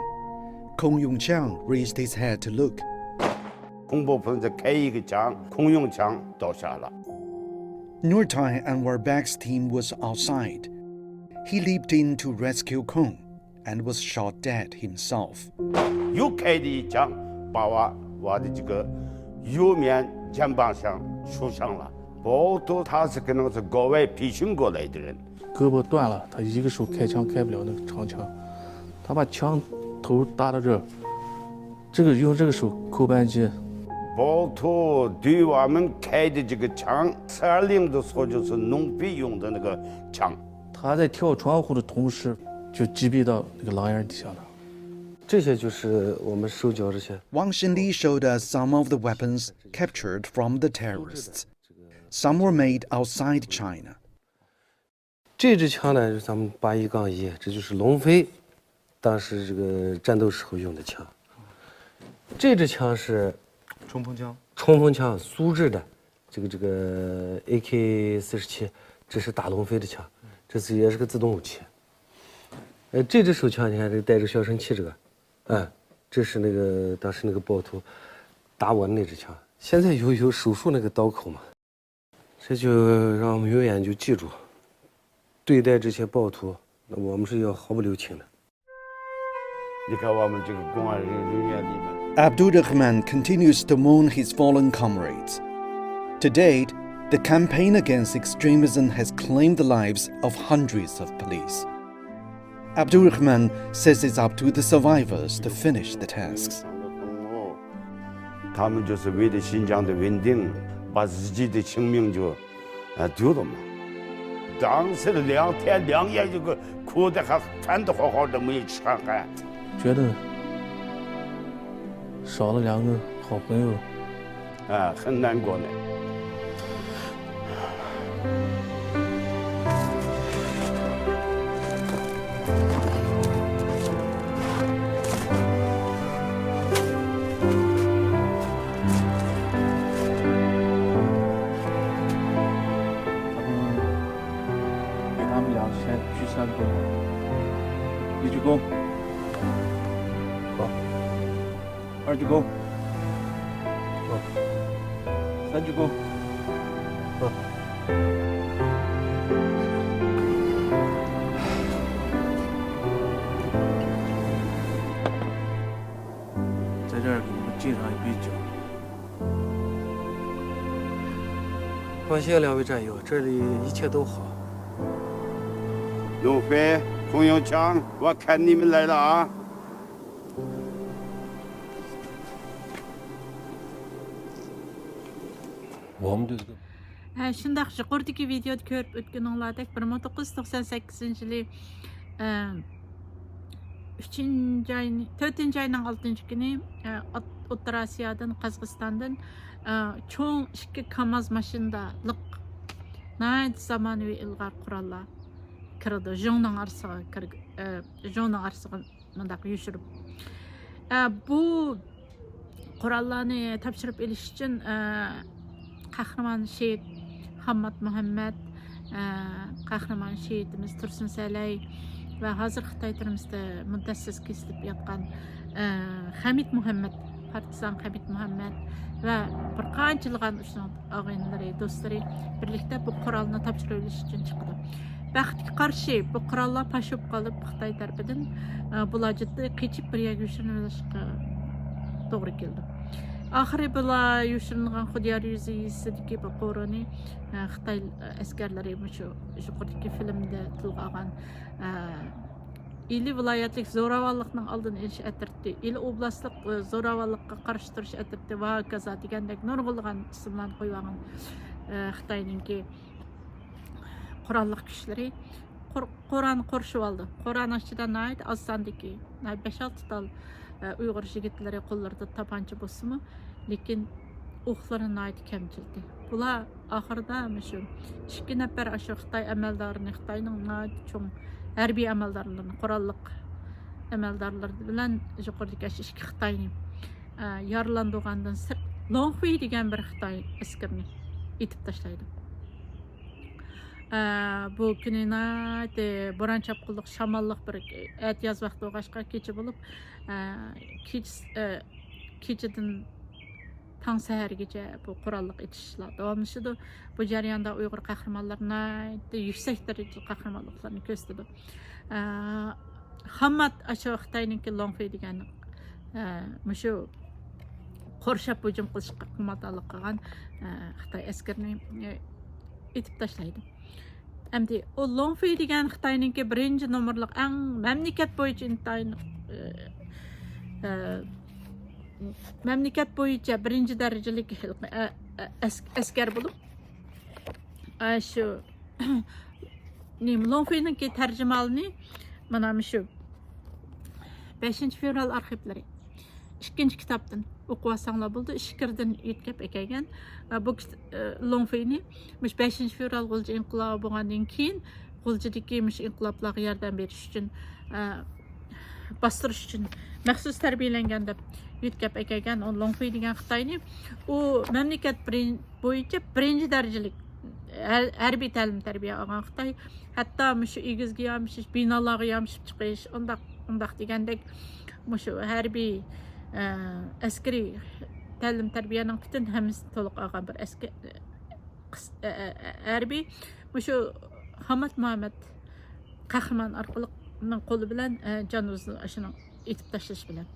Kong Yongqiang raised his head to look. 恐怖分子开一个枪，空用枪倒下了。 Nurtai Anwarbek's team was outside. He leaped in to rescue Kong and was shot dead himself. 又开的一枪，把我的这个右面肩膀上受伤了。暴徒他是可能是国外培训过来的人，胳膊断了，他一个手开枪开不了那个长枪，他把枪头搭到这儿，用这个手扣扳机。 暴徒对我们开的这个枪，420的时候就是农兵用的那个枪。他在跳窗户的同时，就击毙到那个廊檐底下了。这些就是我们手脚这些。 Wang Xinli showed us some of the weapons captured from the terrorists. Some were made outside China. 这支枪呢，就是咱们81-1，这就是龙飞当时这个战斗时候用的枪。这支枪是冲锋枪，苏制的，这个 AK-47，这是打龙飞的枪，这是也是个自动武器。这支手枪你看，这个带着消声器这个，这是那个当时那个暴徒打我的那支枪。现在有手术那个刀口嘛，这就让我们永远就记住，对待这些暴徒，那我们是要毫不留情的。你看我们这个公安人员里面。 Abdurrahman continues to mourn his fallen comrades. To date, the campaign against extremism has claimed the lives of hundreds of police. Abdurrahman says it's up to the survivors to finish the tasks. 他们就是为了新疆的稳定，把自己的性命就丢了嘛。当时2天2夜这个哭的还饭都好好的没吃饭，觉得少了2个好朋友，很难过呢。给他们俩先鞠3躬，1鞠躬，好，2鞠躬，好，3鞠躬，好。在这儿给你们敬上一杯酒。 感谢2位战友，这里一切都好。龙飞、孔永强，我看你们来了啊！我们对这个。 Şundaq yuqoridagi videoda ko'rib o'tganinglardek 1998 yili 3 ayning 4 ayning 6 kuni O'rta Osiyodan Qozog'istondan cho'ng 2 KAMAZ mashinada nihoyat zamonaviy ilg'or qurollar kirdi. Jongning orasiga mundaq yushirib. Bu qurollarni topshirib olish uchun qahramon shehid Hammad Muhammad, qahramon shehidimiz Tursun Salay va hozir Xitoy turmusida muddatsiz kesilib yotgan Hamid Muhammad, partizan Hamid Muhammad va bir qanchilgan og'aynilari, do'stlari birlikda bu qurolni topshirib olish uchun chiqdi. Baxtga qarshi bu qurollar pash bo'lib qolib Xitoy tarafidan bular jiddiy qechib bir yerga yushinib olishga to'g'ri keldi. Oxiri bular yushirilgan Xudyar yuzisidagi bu qo'roni Xitoy askarlari shu yuqoridagi filmda tilga olgan ili viloyatlik zo'ravonlikning oldini olish atirti, ili oblastlik zo'ravonlikqa qarshi turish atirti va hokazo degandek nurg'ulg'an ismlarni qo'yib olgan Xitoyninki qurolli kuchlari Qo'rani qo'rshib oldi. Qo'rani ichida oz sondagi 5-6 tal Uyg'ur yigitlari qo'llarida tapancha bo'lsa-mu, lekin o'qlari kamchildi. Bular oxirida shu 2 nafar shu Xitoy amaldorini, Xitoyning cho'ng harbiy amaldorlarini, qurolli amaldorlar bilan yuqoridagi 2 Xitoyni yaralandigandan sirt Longhui degan bir Xitoy askarni etib tashlaydi. Bu kuni bo'ron chapqinlik, shamolliq bir yoz vaqti o'g'ashqa kecha bo'lib, kechadan tong sahargacha bu qurolliq etishlar davomlashadi. Bu jarayonda Uyg'ur qahramonlarini yuksak darajada qahramonliklarni ko'rsatdi. Hammat ashu Xitoyninki Longhui degan shu qorshab hujum qilishga qo'mondonlik qilgan Xitoy askarini etib tashlaydi. Endi o Longhui degan Xitoyninki birinchi nomerlik eng mamlakat bo'yicha mamlakat bo'yicha birinchi darajalik askar bo'lib, shu Longhuininki tarjimalini mana shu 5-fevral arxivlari 2 kitobdan o'qib olsanglar bo'ldi. Ishkirdan yetkab ekan. Bu Longhuini 5-fevral G'ulji inqilobi bo'lgandan keyin G'uljidagi inqiloblarga yordam berish uchun, bostirish uchun maxsus tarbiyalangan deb yetkab ekan. Longhui degan Xitoyni u mamlakat bo'yicha birinchi darajalik harbiy ta'lim tarbiya olgan Xitoy. Hatto shu egizga yomshish, binolarga yomshib chiqish, undaq degandek shu harbiy askari ta'lim tarbiyaning butun hammasi to'liq olgan bir askar harbiy shu Hamad Muhammad qahramon orqali qo'li bilan jon o'zini shuni etib tashlash bilan.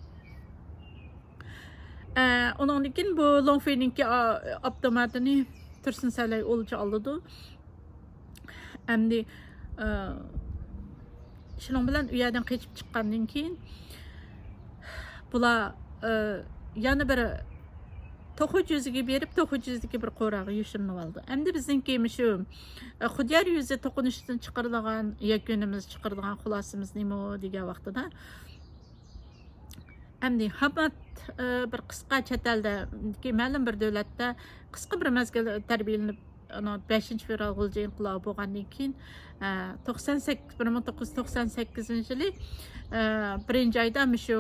Undan keyin bu Longhuininki avtomatini Tursun Salay o'lja oldi. Endi shuning bilan u yerdan qochib chiqqandan keyin bular yana bir 900'ga berib 900'dagi bir qo'rag'i yushinib oldi. Endi bizningki shu Xudyar yuzi to'qinishdan chiqarilgan yakunimiz, chiqarilgan xulosamiz nima degan vaqtida endi Hamad bir qisqa chet eldagi ma'lum bir davlatda qisqa bir mazgil tarbiyalanib 5-fevral G'ulji inqilobi bo'lgandan keyin 1998-yili 1-oyda shu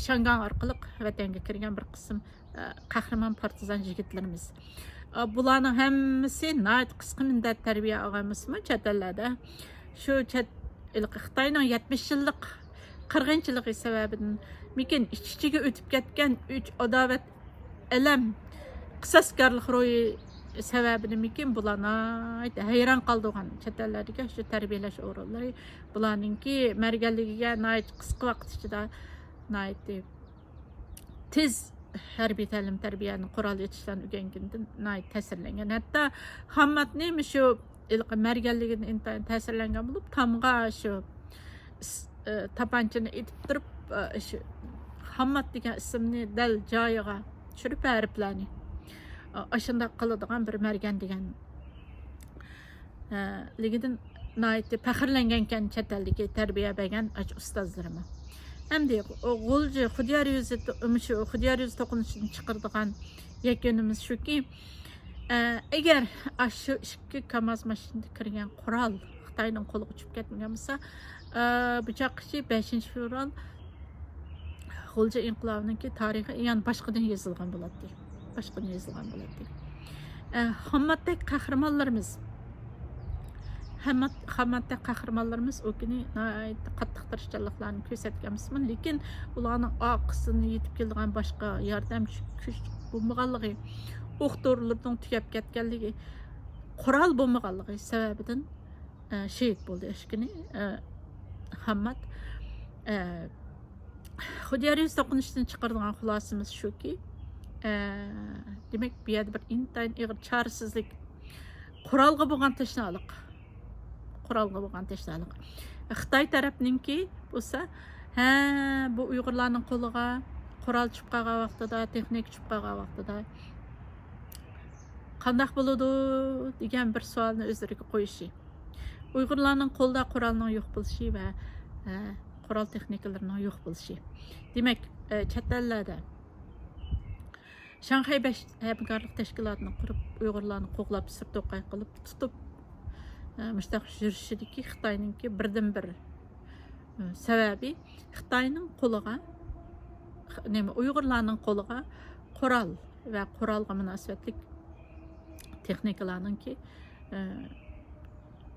Shangan orqali vatanga kirgan bir qism qahramon partizan yigitlarimiz. Bularning hammasi qisqa muddat tarbiya olganmizmi chet ellarda. Shu Xitoyning 70 yillik qirg'inchiligi sababidan lekin ichiga o'tib ketgan 3 adovat, alam, qisaskorlik ro'yi sababini mekin bularni hayron qoldirgan chet ellardagi shu tarbiyalash o'rinlari bularningki marganligiga qisqa vaqt ichida tez harbiy ta'lim tarbiyani qurol yetishdan o'rgangandan ta'sirlangan. Hatto Hammadni shu marganligidan intayin ta'sirlangan bo'lib, tamga shu tapanchani etib turib shu Hammad degan ismni dal joyiga tushirib harflarni ashunda qiladigan bir margan degan ligidan faxrlangan kan chet eldagi tarbiya bergan ustozlarimiz. Endi G'ulji Xudyar yuzi to'qinishidan chiqaradigan yakunimiz shuki, agar shu 2 KAMAZ mashinada kirgan qurol Xitoyning qo'liga tushib ketmagan bo'lsa, bu chaqchi 5-fevral G'ulji inqilobininki tarixi yana boshqadan yozilgan bo'ladi. Hammadda qahramonlarimiz o kuni qattiq tirishchiliklarni ko'rsatganmiz, lekin ularning oqisini yetib kelgan boshqa yordam kuch bo'lmaganligi, o'q-dorilarning tugab ketganligi, qurol bo'lmaganligi sababidan shahid bo'ldi ishkini Hammad. Xudyar yuzi to'qinishidan chiqaradigan xulosamiz shuki, demak bu yerda bir intayin og'ir chorsizlik, qurolga bo'lgan tashnalik. Xitoy tarafninki bo'lsa, bu Uyg'urlarning qo'liga qurol tushib qolgan vaqtida, texnik tushib qolgan vaqtida qandaq bo'ladi degan bir savolni o'zlariga qo'yishi. Uyg'urlarning qo'lda qurolning yo'q bo'lishi va qurol texnikalarining yo'q bo'lishi. Demak, chet ellarda Shanxay 5 hamkorlik tashkilotini qurib, Uyg'urlarni qo'g'lab, sirto'qay qilib, tutib, mustaq yurishidagi Xitoyninki birdan-bir sababi Xitoyning qo'liga, Uyg'urlarning qo'liga qurol va qurolga munosabatlik texnikalarninki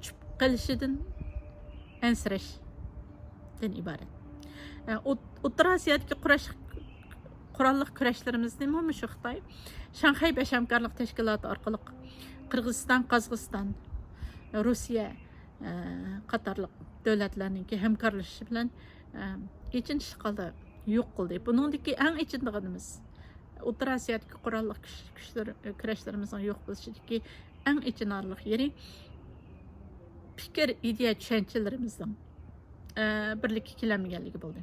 tushib qolishidan ansirashdan iborat. O'rta Osiyodagi qurolliq kurashlarimizni shu Xitoy Shanxay 5 hamkorlik tashkiloti orqali Qirg'iziston, Qozog'iston, Rossiya qatorliq davlatlarninki hamkorlashishi bilan echin ishqalda yo'q qildi. Buningdagi eng echindig'imiz O'rta Osiyodagi qurolliq kuchlar kurashlarimizning yo'q bo'lishidagi eng echinarli yeri fikr, ideya, tushunchalarimizning birlikka kelmaganligi bo'ldi.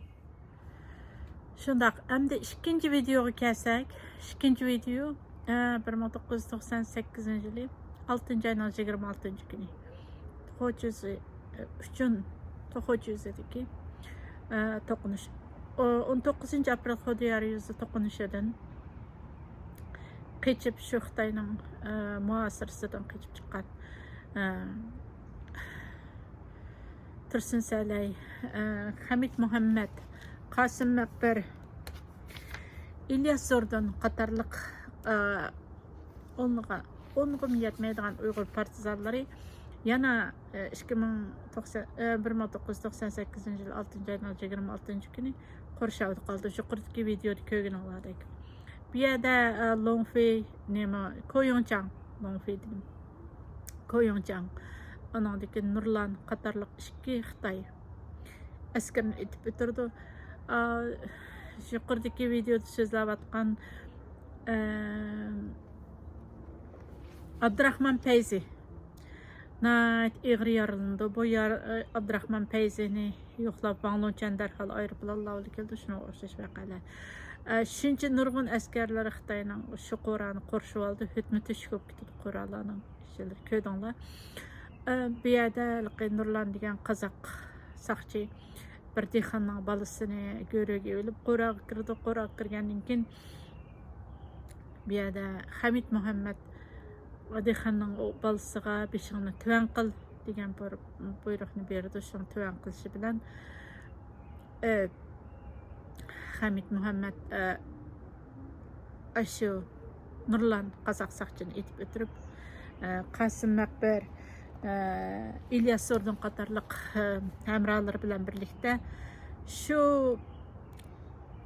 Shundaq, endi ikkinchi videoga kelsak, ikkinchi video 1998 yili 6-oyning 26-kuni To'qo'chuzidagi to'qinish 19 aprel Xudoyoriyuzda to'qinishidan qechib shu Xitoyning muasirasidan qechib chiqqan Tursun Salay, Hamid Muhammad, Qosim Maqbar, İlyas Zordon qatorliq o'nga yetmaydigan Uyg'ur partizanlari yana 1998 yil 6-oyning 26-kuni Qo'rshovda qoldi. Yuqoridagi videoda ko'rganinglardek. Bu yerda Longfei Koyongchang, anandagi Nurlan qatorliq ikki Xitoy askarni etib o'tirdi. Yuqoridagi videoda so'zlayotgan Abdurahman Payzi ig'ir yaralandi. Bu Abdurahman Payzini yo'qlab Banglonchan darhol aeroplanla olib keldi. Shuna o'xshash voqealar. Shuncha nurg'un askarlar Xitoyning shu qo'rani qurshib oldi. Hutmutish ko'p ketdi qo'ralarning ishlar ko'dinglar. Bu yerda Nurlan degan qozoq saqchi bir dehqonning bolasini go'riga olib qo'raga kirdi. Qo'raga kirgandan keyin bu yerda Hamid Muhammad dehqonning bolasiga beshig'ini tuvan qil degan buyruqni berdi. Shuni tuvan qilishi bilan Hamid Muhammad shu Nurlan qozoq saqchini etib o'tirib, Qosim Maqbar, İlyas Zordon qatorliq hamrohlari bilan birlikda shu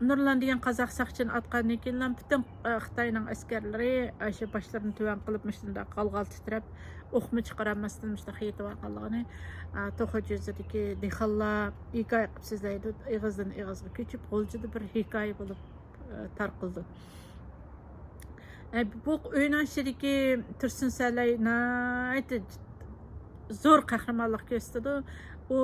Nurlan degan qozoq saqchini atgandan keyin butun Xitoyning askarlari shu boshlarini tuvan qilib shunda qalqal titrab o'qmi chiqaramasdan shunda yetib olganligini To'qo'chuzidagi dehqonlar hikoya qilib so'zlaydi. Ig'izdan ig'izga ko'chib qo'ljida bir hikoya bo'lib tarqaldi. Bu o'ynashidagi Tursun Salay zo'r qahramonlik ko'rsatdi. U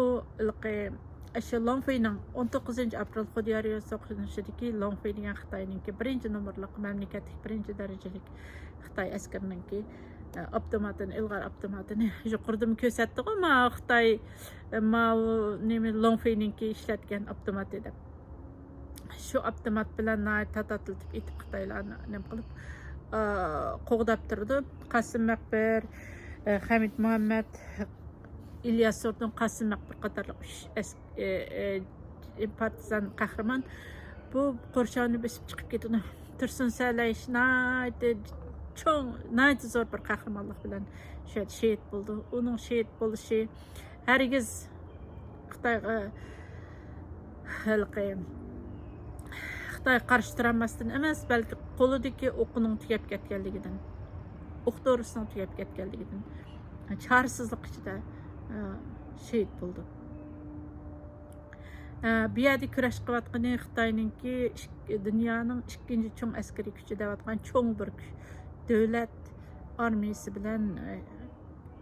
shu Longfeining 19 aprel Xudoyoriyuzda to'qinishidagi Longfei degan Xitoyninki birinchi nomerlik mamlakatlik birinchi darajalik Xitoy askarininki avtomatini, ilg'or avtomatini yuqoridan ko'rsatdi. Xitoy Longfeininki ishlatgan avtomat edi. Shu avtomat bilan tatatilib etib Xitoylarni nima qilib qo'g'dab turdi. Qosim Maqbar, Hamid Muhammad, İlyas Zordon, Qosim Maqbar qatorliq partizan qahramon bu qo'rshovni bosib chiqib ketdi. Tursun Salay zo'r bir qahramonlik bilan shahid bo'ldi. Uning shahid bo'lishi hargiz Xitoyga Xitoy qarshi turmasdan emas, balki qo'lidagi o'qining tugab ketganligidan, o'q to'risining tugab ketganligidan, chorsizlik ichida shahid bo'ldi. Bu yerda kurash qilayotgani Xitoyninki dunyoning ikkinchi cho'ng askariy kuchi deyotgan cho'ng bir davlat armiyasi bilan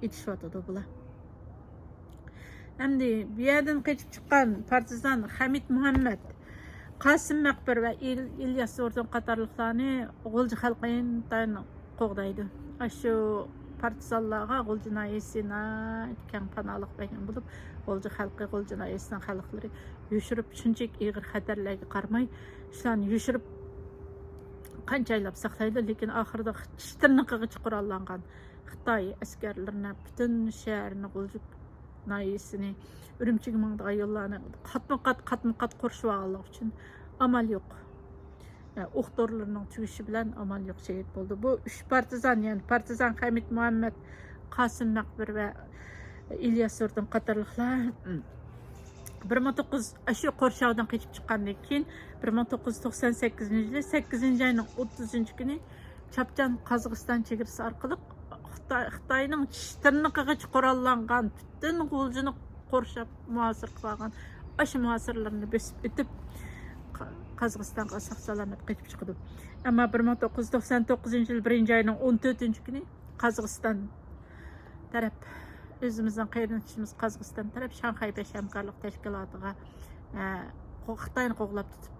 etishyotdi bular. Endi bu yerdan qochib chiqqan partizan Hamid Muhammad, Qosim Maqbar va İlyas Zordon qatorliqlarni G'ulji xalqini qo'g'daydi. Aşı partizanlarga qol cinayesine keng panalık bergen bulup, Olcu halkı qol cinayesinden halkları yuşurup, şunçak iğir xatarlarga qarmay, şularni yuşurup qanchaylab saqlaydi, lekin ahırda iştirniqiga qurollangan Xitoy askarlarına bütün şehrini qolcu cinayesini Ürümçi mаңдыға yollarını qatma-qat qorşup alğanlıq üçün amal yo'q. Uqtorlarının tügüşü bilen amal yo'q şehit boldu. Bu üç partizan, yani partizan Hamid Muhammed, Qasım Maqbir ve İlyas Surdun qatarlıqlar 1900 aşı Qorşavdan keçip çıqqandan keyin 1998-yili 8-nji ayning 30-njy güni Çapcan Qazaqstan çegerisi arqılı Xitoyning tishtirniqiga qurollangan bütün qulcuni qorşap muasir qilgan aşı muasirlarni besib o'tib Qazaqstanqa saq salamat qaytib chiqdi. Ammo 1999-yil 1-nji ayning 14-njy güni Qazaqstan taraf özümüzden qaynatışımız Qazaqstan taraf Şanxay Beş Hamkarlık Teşkilatıga Xitoyni qo'g'lab tutib,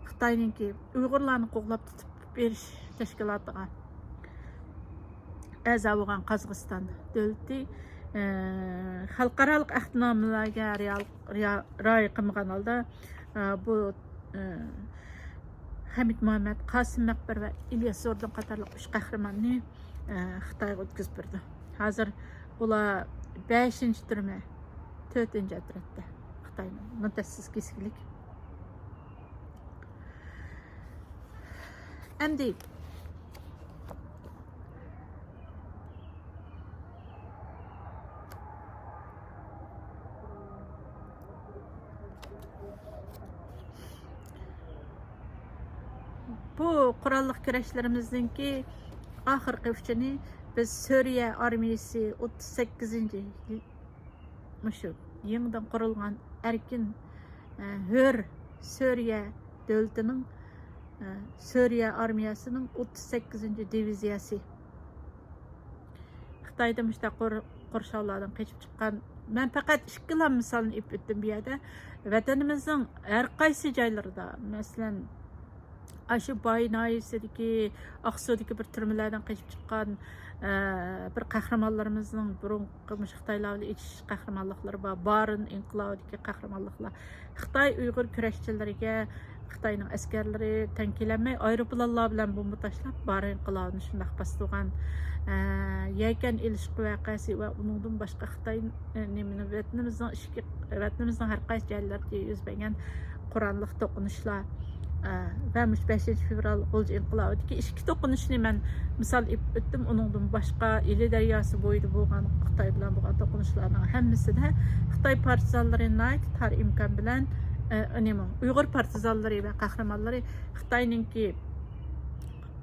Xitoyninki Uyg'urlarni qo'g'lab tutib berish teşkilatıga a'zo bo'lgan Qozog'iston davlati xalqarалық ahdnomalarga rioya qilmagan holda bu Hamid Muhammed, Qasım Maqbir ve İlyas Surdun qatarlıq 3 qahramanni Xitoyga o'tkazib berdi. Hozir ular 5-nji türme, 4-nji atratda Xitoyning muddatsiz keskinlik. Endi bu qurolliq kurashlarimizningki oxirgi uchini biz Suriya armiyasi 38-nji mushu yangidan qurilgan erkin hör Suriya davlatining Suriya armiyasining 38-nji diviziyasi Xitoyda mushta qo'rshovlardan qochib chiqqan. Men faqat ikkilam misolni ib o'tdim bu yerda. Vatanimizning har qaysi joylarida, masalan Aşı Baynayisideki, Aqsu'daki bir türmelerden kaçıp çıkan bir kahramanlarımızın burunqi Xitoylarla iç kahramanlıkları var. Barın inqilabidagi kahramanlıklar. Xitoy Uyghur kurashchilariga Xitoyning askarlari tankilanmay aeroplanlar bilan bomba tashlab Barın inqilobini shundoq bostirgan yakan elish voqeasi va uningdan boshqa Xitoy vatanimizning har qaysi joylarida yuz bergan Qur'onlik to'qinishlar ve 5 fevral Olcu inqilabidagi ikki to'qinishni men misol etdim. Uningdan boshqa Ili daryosi bo'yida bo'lgan Xitoy bilan bo'lgan to'qinishlarning hammasida Xitoy partizanlari tar imkon bilan Uyg'ur partizanlari va qahramonlari Xitoyningki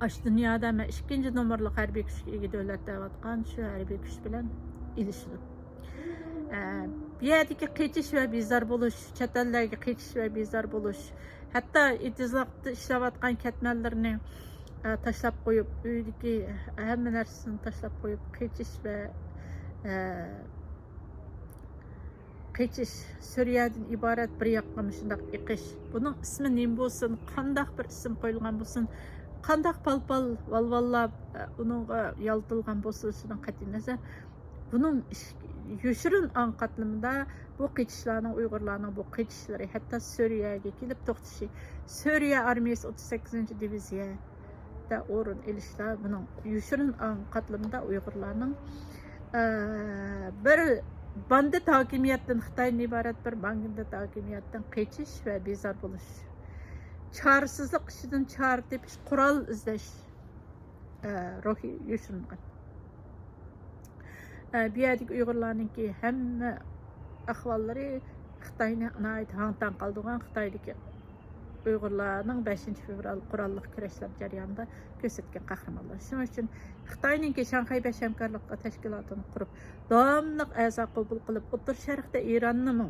ash dunyoda men 2-nji nomerli harbiy kuchga ega davlat deyotgan shu harbiy kuch bilan ilishdi. Bu yerdagi qichish va bezor bo'lish, chet ellarga qichish va bezor bo'lish, hatta itizlaqda ishlayotgan ketmanlarni tashlab qo'yib, uydagi hamma narsasini tashlab qo'yib qichish va qichish Suriyadan iborat bir yoqqa shundoq iqish. Buning ismi nima bo'lsin, qanday bir ism qo'yilgan bo'lsin, qanday palpal valvallab uningga yaltilgan bo'lsin, shundan qat'iy nazar buning yoshirin anqatlimida bu qichishlarning Uyg'urlarning bu qichishlari hatta Suriyaga kelib to'xtashi, Suriya armiyasi 38-nji diviziyada o'rin olishlar buning yoshirin anqatlimida Uyg'urlarning bir banda hokimiyatdan Xitoydan iborat bir banda hokimiyatdan qichish va bezor bo'lish, chorsizlik ichidan chora tepish, qurol izlash ruhi yoshiringan. Bu yerdagi Uyg'urlarninki hamma ahvollari Xitoyni hangtan qoldirgan Xitoydagi Uyg'urlarning 5 fevral qurolliq kurashlar jarayonida ko'rsatgan qahramonlar. Shuning uchun Xitoyninki Şanxay Beş Hamkarlık Teşkilatı'nı qurib, davomli a'zo qabul qilib, O'rta Sharqda Ironni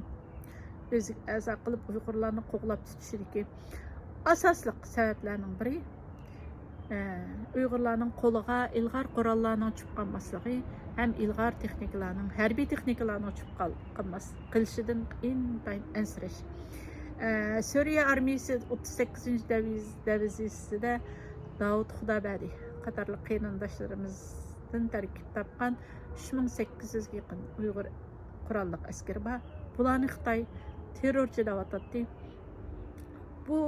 o'zi a'zo qilib Uyg'urlarni qo'g'lab tutishidagi asosli sabablarning biri Uyg'urlarning qo'liga ilg'or qurollarning tushib qolmasligi hem ilg'or texnikalarning, harbiy texnikalarning tushib qolishidan intayin ansirash. Suriya armiyasi 38-nji diviziyasida Davud Xudobadi qatarlıq qeyrindaşlarımızdan tərkib tapqan 3800-ge yaqın Uyğur qurallıq əskeri var. Bularni Xitay terrorchi deb atadi. Bu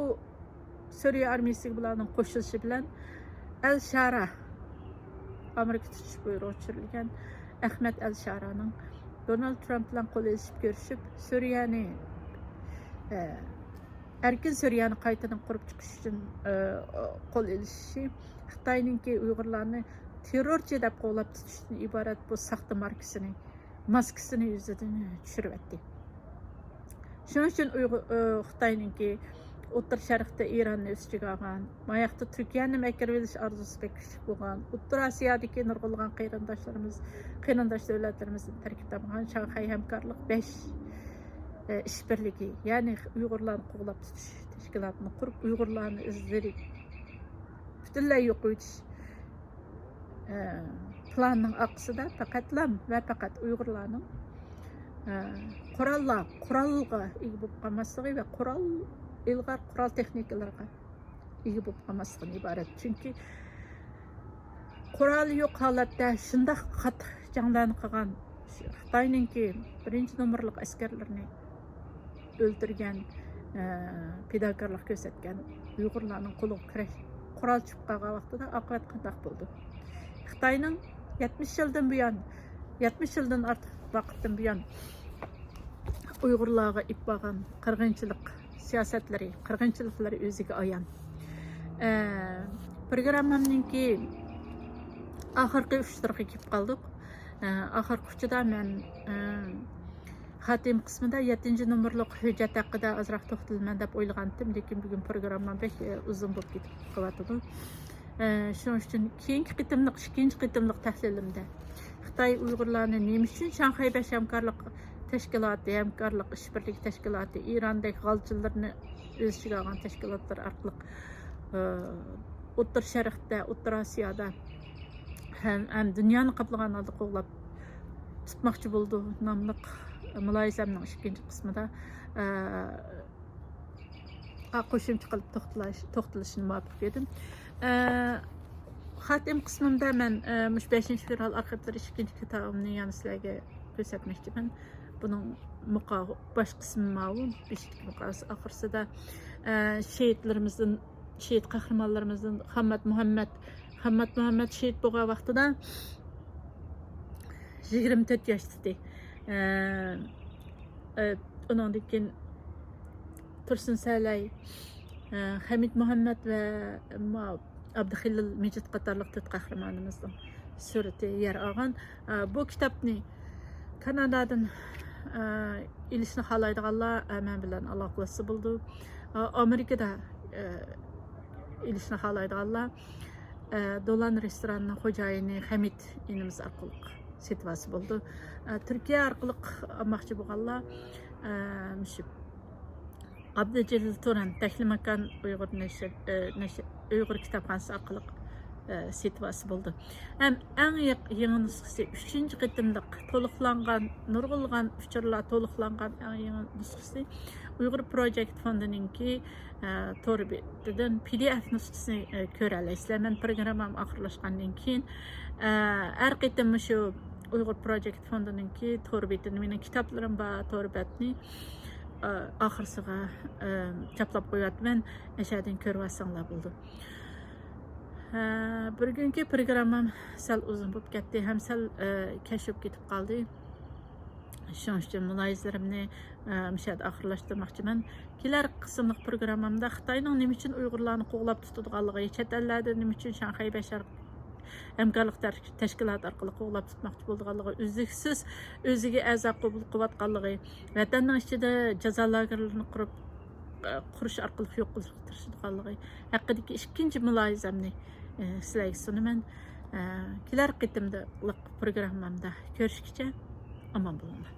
Suriya armiyasiga bularning qo'shilishi bilan Al-Shara Amerika tutish buyrug'i tushirilgan Ahmad Al-Sharaning Donald Trump bilan qo'l elishib ko'rishib, Suriyani erkin Suriyani qaytadan qurib chiqish uchun qo'l elishi Xitoyninki Uyg'urlarni terrorchi deb qo'llab tutishdan iborat bu saxta maskasini yuzidan tushiryapti. Shuning uchun Xitoyninki O'rta Sharqda Ironni o'z ichiga olgan, mayaqda Turkiyani makr bilish orzusi pek kuchli bo'lgan, O'rta Osiyodagi nurg'ulg'an qarindosh davlatlarimizdan tarkib topgan Shanxay hamkorlik 5 ishbirligi, ya'ni Uyg'urlarni qo'llab tutish tashkilotini qurib, Uyg'urlarni izlari butunlay yo'q etish planining aqsida faqat Uyg'urlarning qurolga ega bo'lib qolmasligi va qurol texnikalarga ega bo'lib qolmasligidan iborat. Chunki qurol yo'q holatda shunday qattiq janglarni qilgan Xitoyninki birinchi nomerlik askarlarni o'ldirgan, fidokorlik ko'rsatgan Uyg'urlarning qo'liga qurol chiqib qolgan vaqtida oqibat qanday bo'ldi? Xitoyning 70 yildan ortiq vaqtdan buyon Uyg'urlarga ip bo'lgan qirg'inchiliklari o'ziga ayon. Programmamninki oxirgi uchtirga kelib qoldik. Oxirgi uchida men xatim qismida 7-nomerlik hujjat haqida ozroq to'xtalman deb o'ylagandim, lekin bugun programmam bek uzun bo'lib ketib qolyapti. Shuning uchun keyingi ikkinchi qitimliq tahlilimda Xitoy Uyg'urlarni nima uchun Shanxay hamkorlik tashkiloti, hamkorlik ishbirlik tashkiloti, Irondagi g'olchilarni o'z ichiga olgan tashkilotlar orqali O'rta Sharqda, O'rta Osiyoda ham dunyoni qoplagan holda qo'llab tutmoqchi bo'ldi nomli muloyizamning ikkinchi qismida qo'shimcha qilib to'xtalishni muvaffaq edim. Xatim qismimda men 5-fevral arxivlari ikkinchi kitobimni yana sizlarga ko'rsatmoqchiman. Buning bosh qismi ma'lum, oxirsida şehit qahramonlarimizdan Hamad Muhammad şehit bo'lgan vaqtida 24 yoshda. Undan keyin Tursun Salay, Hamid Muhammad va Abduxilil Mejid qatorliq to'rt qahramonimizning surati yer olgan. Bu kitobni Kanadadan ilishni xohlaydiganlar men bilan aloqalashsa bo'ldi. Amerikada ilishni xohlaydiganlar Dolan restoranining xo'jayini Hamid inimiz orqali setvasi bo'ldi. Turkiya orqali olmoqchi bo'lganlar Abdujalil Turan Tahlimakan Uyg'ur kitobxonasi orqali setvasi bo'ldi. Ham eng yangi nusxasi 3-chi qitimliq to'liqlangan, nurg'ulg'an uchurlar to'liqlangan eng yangi nusxasi Uyg'ur Project Fondininki to'g'ri betidan PDF nusxasini ko'ra olasizlar. Men programmam oxirlashgandan keyin har qitim shu Uyg'ur Project Fondininki to'g'ri betini mening kitoblarim bor, to'g'ri betni oxirsiga chaplab qo'yapman. Ashadin ko'rib olsanglar bo'ldi. Bugungi programmam sal uzun bo'lib ketdi, ham sal kashib ketib qoldi. Shuning uchun muloyizalarimni mishad oxirlashtirmoqchiman. Kelar qismliq programmamda Xitoyning nima uchun Uyg'urlarni qo'g'lab tutadiganligi, chet ellarda nima uchun Shanxay hamkorlik tashkiloti orqali qo'g'lab tutmoqchi bo'lganligi, uzluksiz o'ziga a'zo qabul qilayotganligi, vatanning ichida jazo lagerlarini qurish orqali yo'q qilishganligi haqidagi ikkinchi muloyizamni sizlarga sunaman. Kelar qitimda programmamda ko'rishguncha omon bo'linglar.